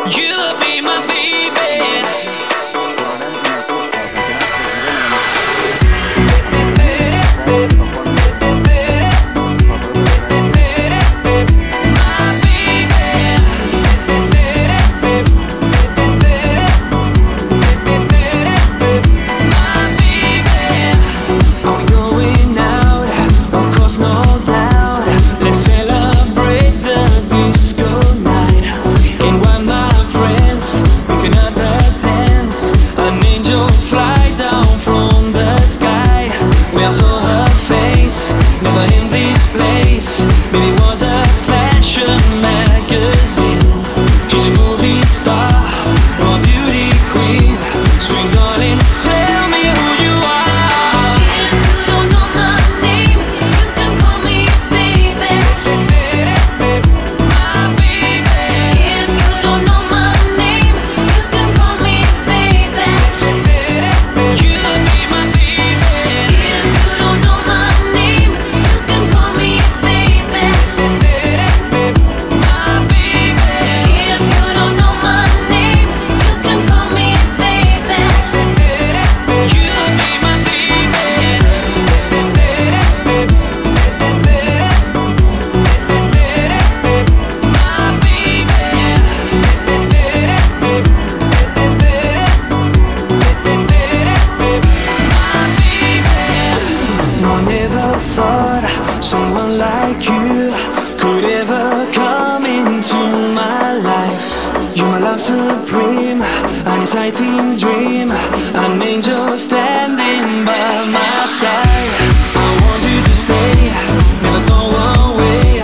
You'll be my baby. Someone like you could ever come into my life. You're my love supreme, an exciting dream, an angel standing by my side. I want you to stay, never go away.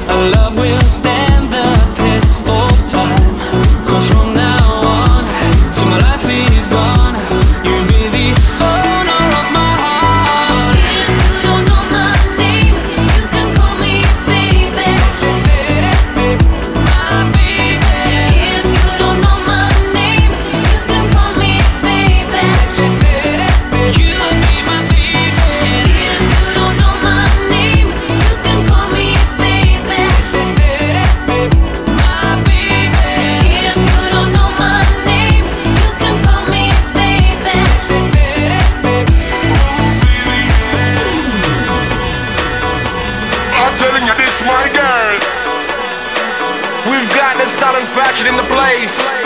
Our love will stand the test of time. 'Cause from now on, till my life is gone, you'll be the owner of my heart. If you don't know my name, you can call me baby. My baby. If you don't know my name, you can call me baby. You'll be my baby. If you don't know my name, you can call me baby. My baby. If you don't know my name, you can call me baby. I'm telling you this, my girl. We've got the style and fashion in the place.